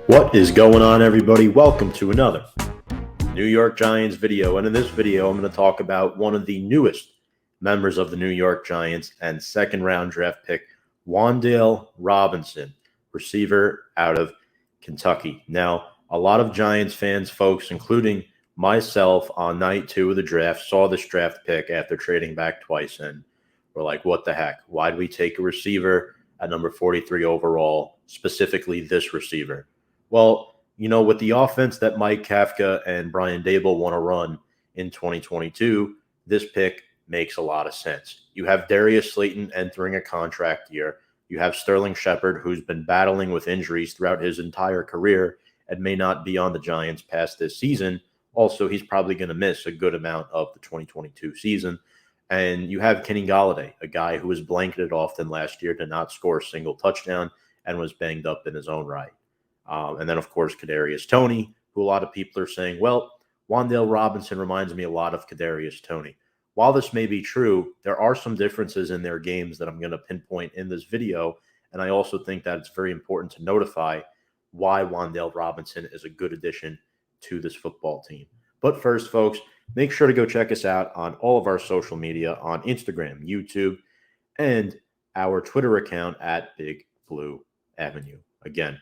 What is going on, everybody? Welcome to another New York Giants video. And in this video, I'm going to talk about one of the newest members of the New York Giants and second-round draft pick, Wan'Dale Robinson, receiver out of Kentucky. Now, a lot of Giants fans, folks, including myself on night 2 of the draft, saw this draft pick after trading back twice and were like, what the heck? Why did we take a receiver at number 43 overall, specifically this receiver? Well, with the offense that Mike Kafka and Brian Dable want to run in 2022, this pick makes a lot of sense. You have Darius Slayton entering a contract year. You have Sterling Shepard, who's been battling with injuries throughout his entire career and may not be on the Giants past this season. Also, he's probably going to miss a good amount of the 2022 season. And you have Kenny Golladay, a guy who was blanketed often last year to not score a single touchdown and was banged up in his own right. And then, of course, Toney, who a lot of people are saying, well, Wan'Dale Robinson reminds me a lot of Toney. While this may be true, there are some differences in their games that I'm going to pinpoint in this video. And I also think that it's very important to notify why Wan'Dale Robinson is a good addition to this football team. But first, folks, make sure to go check us out on all of our social media on Instagram, YouTube, and our Twitter account at Big Blue Avenue. Again,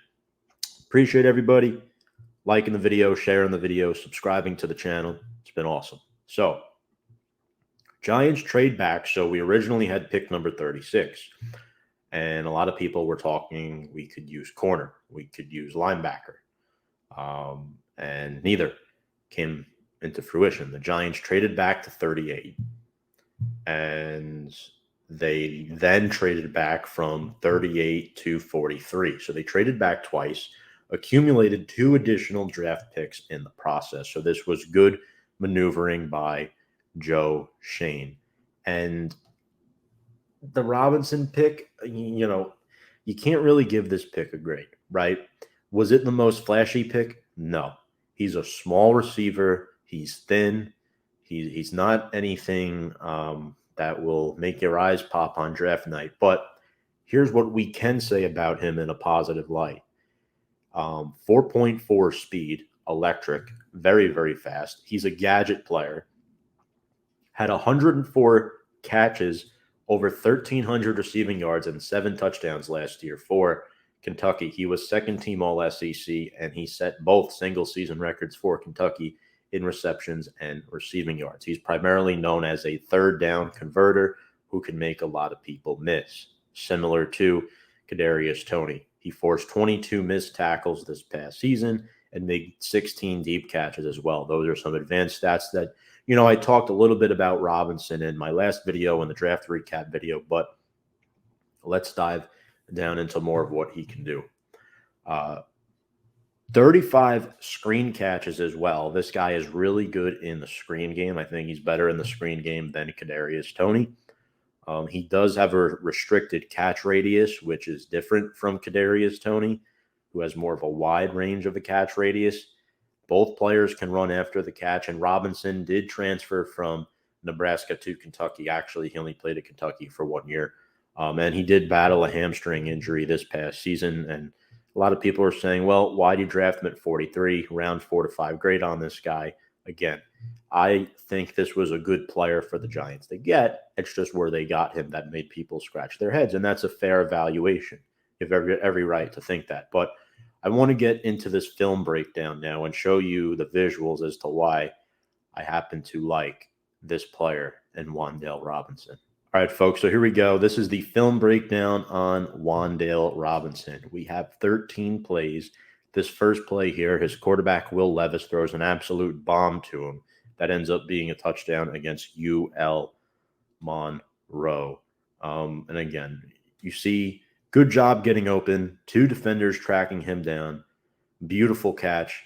appreciate everybody liking the video, sharing the video, subscribing to the channel. It's been awesome. So, Giants trade back. So we originally had pick number 36. And a lot of people were talking we could use corner. We could use linebacker. And neither came into fruition. The Giants traded back to 38. And they then traded back from 38 to 43. So they traded back twice, accumulated 2 additional draft picks in the process. So this was good maneuvering by Joe Schoen. And the Robinson pick, you can't really give this pick a grade, right? Was it the most flashy pick? No. He's a small receiver. He's thin. He's not anything that will make your eyes pop on draft night. But here's what we can say about him in a positive light. 4.4 speed, electric, very, very fast. He's a gadget player. Had 104 catches, over 1,300 receiving yards, and 7 touchdowns last year for Kentucky. He was second-team All-SEC, and he set both single-season records for Kentucky in receptions and receiving yards. He's primarily known as a third-down converter who can make a lot of people miss, similar to Toney. He forced 22 missed tackles this past season and made 16 deep catches as well. Those are some advanced stats that, I talked a little bit about Robinson in my last video and the draft recap video, but let's dive down into more of what he can do. 35 screen catches as well. This guy is really good in the screen game. I think he's better in the screen game than Toney. He does have a restricted catch radius, which is different from Toney, who has more of a wide range of a catch radius. Both players can run after the catch, and Robinson did transfer from Nebraska to Kentucky. Actually, he only played at Kentucky for 1 year, and he did battle a hamstring injury this past season. And a lot of people are saying, well, why do you draft him at 43, round 4 to 5 grade on this guy? Again, I think this was a good player for the Giants to get. It's just where they got him that made people scratch their heads, and that's a fair evaluation. You have every right to think that. But I want to get into this film breakdown now and show you the visuals as to why I happen to like this player in Wan'Dale Robinson. All right, folks, so here we go. This is the film breakdown on Wan'Dale Robinson. We have 13 plays. This first play here, his quarterback, Will Levis, throws an absolute bomb to him that ends up being a touchdown against UL Monroe. And again, you see, good job getting open. 2 defenders tracking him down. Beautiful catch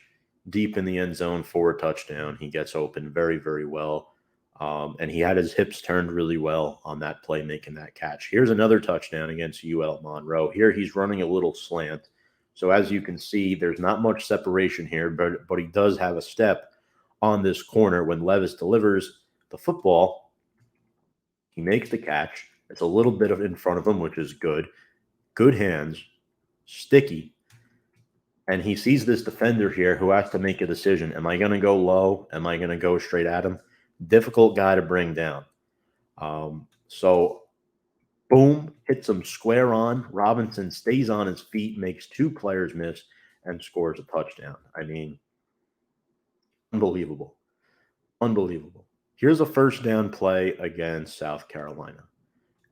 deep in the end zone for a touchdown. He gets open very, very well. And he had his hips turned really well on that play, making that catch. Here's another touchdown against UL Monroe. Here he's running a little slant. So as you can see, there's not much separation here, but he does have a step on this corner when Levis delivers the football. He makes the catch. It's a little bit in front of him, which is good. Good hands, sticky, And he sees this defender here who has to make a decision. Am I going to go low? Am I going to go straight at him? Difficult guy to bring down. So, boom, hits him square on. Robinson stays on his feet, makes two players miss, and scores a touchdown. I mean, unbelievable. Unbelievable. Here's a first down play against South Carolina.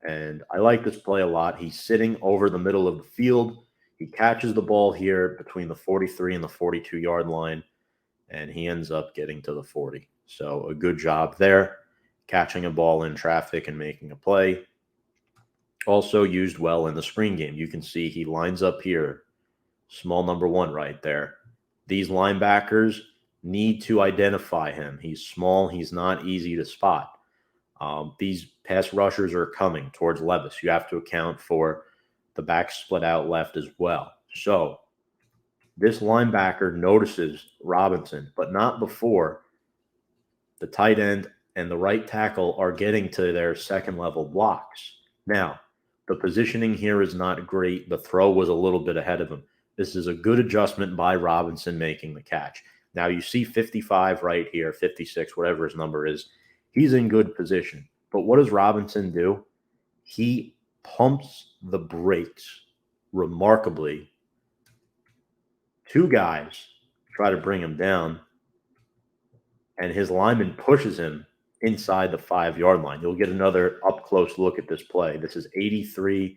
And I like this play a lot. He's sitting over the middle of the field. He catches the ball here between the 43 and the 42-yard line, and he ends up getting to the 40. So a good job there, catching a ball in traffic and making a play. Also used well in the spring game. You can see he lines up here, small number one right there. These linebackers need to identify him. He's small. He's not easy to spot. These pass rushers are coming towards Levis. You have to account for the back split out left as well. So this linebacker notices Robinson, but not before the tight end and the right tackle are getting to their second level blocks. Now, the positioning here is not great. The throw was a little bit ahead of him. This is a good adjustment by Robinson making the catch. Now you see 55 right here, 56, whatever his number is. He's in good position. But what does Robinson do? He pumps the brakes remarkably. Two guys try to bring him down, and his lineman pushes him inside the 5-yard line. You'll get another up-close look at this play. This is 83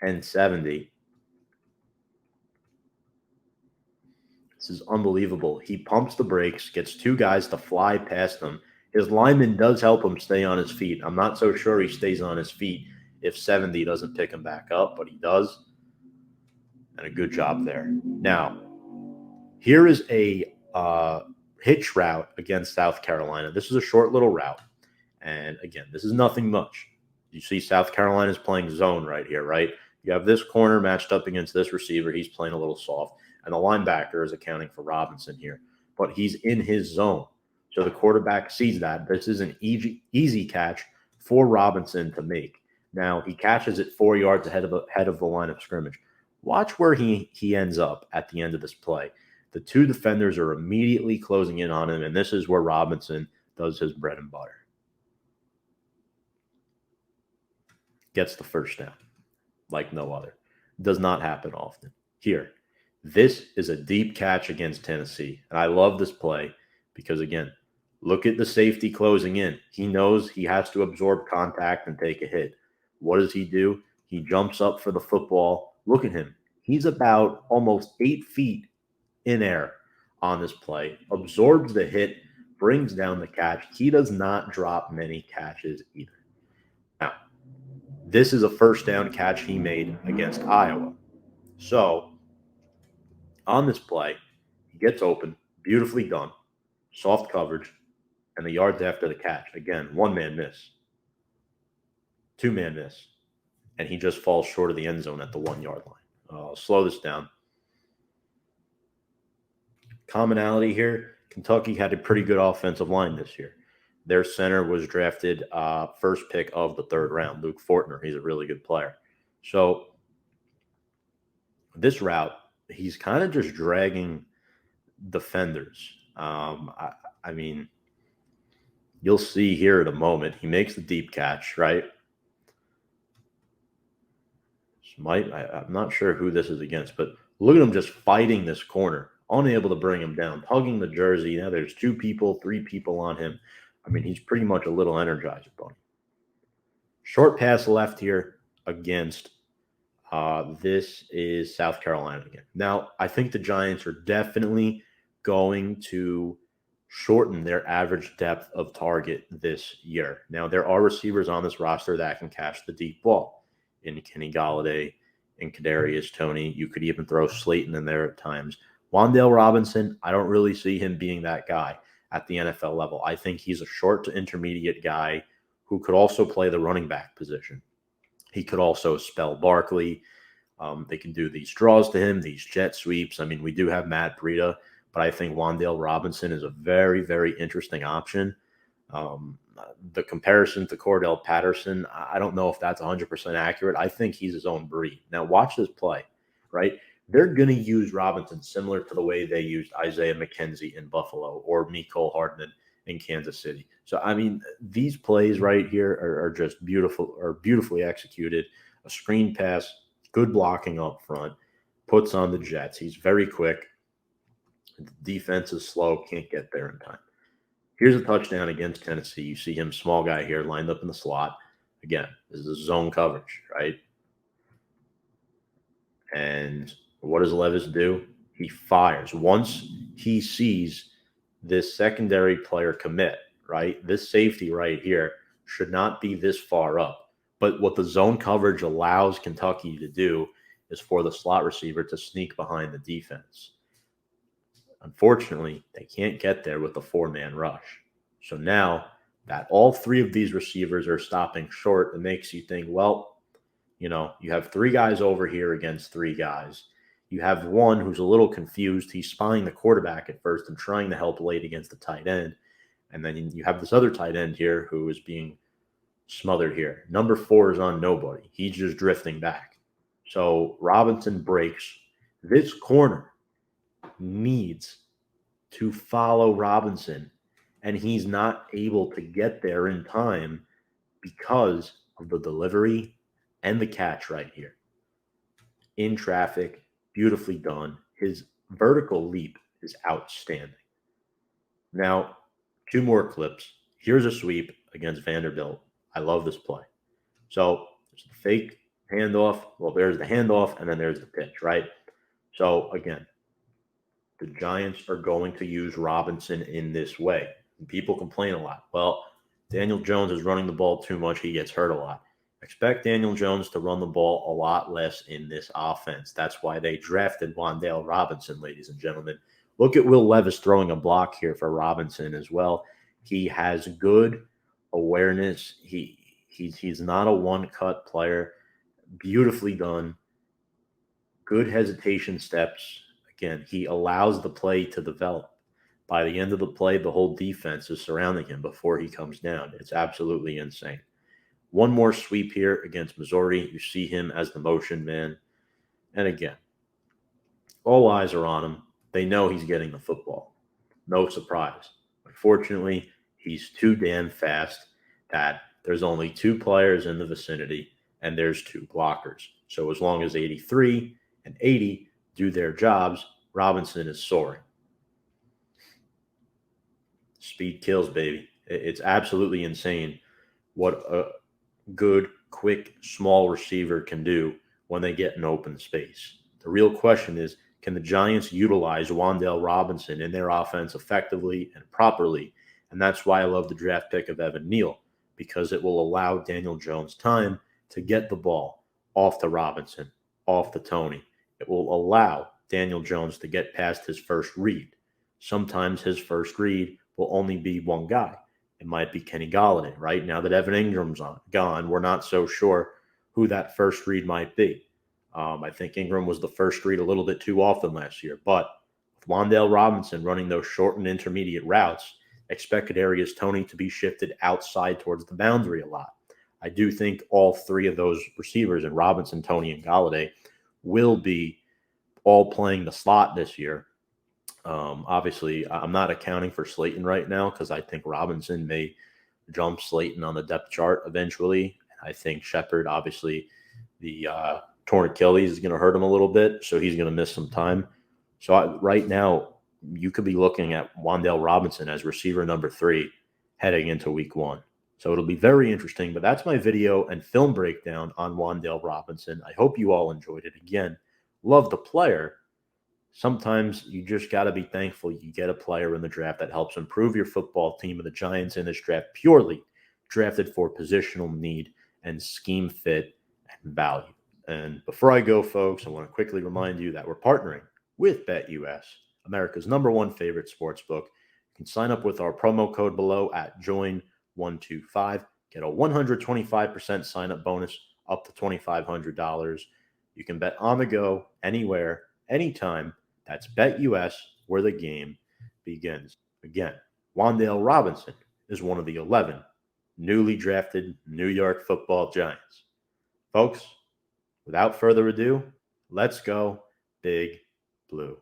and 70. This is unbelievable. He pumps the brakes, gets two guys to fly past him. His lineman does help him stay on his feet. I'm not so sure he stays on his feet if 70 doesn't pick him back up, but he does. And a good job there. Now, here is a hitch route against South Carolina. This is a short little route. And again, this is nothing much. You see South Carolina's playing zone right here, right? You have this corner matched up against this receiver. He's playing a little soft. And the linebacker is accounting for Robinson here. But he's in his zone. So the quarterback sees that. This is an easy catch for Robinson to make. Now, he catches it 4 yards ahead of the line of scrimmage. Watch where he ends up at the end of this play. The two defenders are immediately closing in on him, and this is where Robinson does his bread and butter. Gets the first down like no other. Does not happen often. Here, this is a deep catch against Tennessee, and I love this play because, again, look at the safety closing in. He knows he has to absorb contact and take a hit. What does he do? He jumps up for the football. Look at him. He's about almost 8 feet in air on this play, absorbs the hit, brings down the catch. He does not drop many catches either. Now, this is a first down catch he made against Iowa. So, on this play, he gets open, beautifully done, soft coverage, and the yards after the catch. Again, one-man miss, two-man miss, and he just falls short of the end zone at the 1-yard line. I'll slow this down. Commonality here, Kentucky had a pretty good offensive line this year. Their center was drafted first pick of the 3rd round, Luke Fortner. He's a really good player. So this route, he's kind of just dragging defenders. I mean, you'll see here in a moment, he makes the deep catch, right? I'm not sure who this is against, but look at him just fighting this corner, unable to bring him down, hugging the jersey. Now there's 2 people, 3 people on him. I mean, he's pretty much a little Energizer bunny. Short pass left here against this is South Carolina again. Now, I think the Giants are definitely going to shorten their average depth of target this year. Now, there are receivers on this roster that can catch the deep ball. In Kenny Golladay, in Kadarius Toney. You could even throw Slayton in there at times. Wan'Dale Robinson, I don't really see him being that guy at the NFL level. I think he's a short to intermediate guy who could also play the running back position. He could also spell Barkley. They can do these draws to him, these jet sweeps. I mean, we do have Matt Breida, but I think Wan'Dale Robinson is a very, very interesting option. The comparison to Cordell Patterson, I don't know if that's 100% accurate. I think he's his own breed. Now, watch this play, right? they're going to use Robinson similar to the way they used Isaiah McKenzie in Buffalo or Mecole Hardman in Kansas City. So, I mean, these plays right here are just beautiful, or beautifully executed. A screen pass, good blocking up front, puts on the Jets. He's very quick. The defense is slow, can't get there in time. Here's a touchdown against Tennessee. You see him, small guy here, lined up in the slot. Again, this is zone coverage, right? And what does Levis do? He fires. Once he sees this secondary player commit, right? This safety right here should not be this far up. But what the zone coverage allows Kentucky to do is for the slot receiver to sneak behind the defense. Unfortunately, they can't get there with the four-man rush. So now that all three of these receivers are stopping short, it makes you think, well, you have three guys over here against three guys. You have one who's a little confused. He's spying the quarterback at first and trying to help late against the tight end. And then you have this other tight end here who is being smothered here. Number 4 is on nobody. He's just drifting back. So Robinson breaks. This corner needs to follow Robinson, and he's not able to get there in time because of the delivery and the catch right here. In traffic, beautifully done. His vertical leap is outstanding. Now, 2 more clips. Here's a sweep against Vanderbilt. I love this play. So there's the fake handoff. Well, there's the handoff, and then there's the pitch, right? So again, the Giants are going to use Robinson in this way. And people complain a lot. Well, Daniel Jones is running the ball too much. He gets hurt a lot. Expect Daniel Jones to run the ball a lot less in this offense. That's why they drafted Wan'Dale Robinson, ladies and gentlemen. Look at Will Levis throwing a block here for Robinson as well. He has good awareness. He's not a one-cut player. Beautifully done. Good hesitation steps. Again, he allows the play to develop. By the end of the play, the whole defense is surrounding him before he comes down. It's absolutely insane. One more sweep here against Missouri. You see him as the motion man. And again, all eyes are on him. They know he's getting the football. No surprise. Unfortunately, he's too damn fast that there's only 2 players in the vicinity, and there's 2 blockers. So as long as 83 and 80 do their jobs, Robinson is soaring. Speed kills, baby. It's absolutely insane what a good, quick, small receiver can do when they get in open space. The real question is, can the Giants utilize Wan'Dale Robinson in their offense effectively and properly? And that's why I love the draft pick of Evan Neal, because it will allow Daniel Jones time to get the ball off to Robinson, off to Toney. It will allow Daniel Jones to get past his first read. Sometimes his first read will only be one guy. It might be Kenny Golladay, right? Now that Evan Ingram's gone, we're not so sure who that first read might be. I think Ingram was the first read a little bit too often last year. But with Wan'Dale Robinson running those short and intermediate routes, expect Kadarius Toney to be shifted outside towards the boundary a lot. I do think all 3 of those receivers, and Robinson, Toney, and Golladay, will be all playing the slot this year. Obviously, I'm not accounting for Slayton right now because I think Robinson may jump Slayton on the depth chart eventually. I think Shepard, obviously, the torn Achilles is going to hurt him a little bit, so he's going to miss some time. So right now, you could be looking at Wan'Dale Robinson as receiver number 3 heading into week 1. So it'll be very interesting, but that's my video and film breakdown on Wan'Dale Robinson. I hope you all enjoyed it. Again, love the player. Sometimes you just got to be thankful you get a player in the draft that helps improve your football team, and the Giants in this draft purely drafted for positional need and scheme fit and value. And before I go, folks, I want to quickly remind you that we're partnering with BetUS, America's #1 favorite sports book. You can sign up with our promo code below at JOIN125. Get a 125% sign-up bonus up to $2,500. You can bet on the go, anywhere, anytime. That's BetUS, where the game begins. Again, Wan'Dale Robinson is one of the 11 newly drafted New York Football Giants. Folks, without further ado, let's go. Big Blue.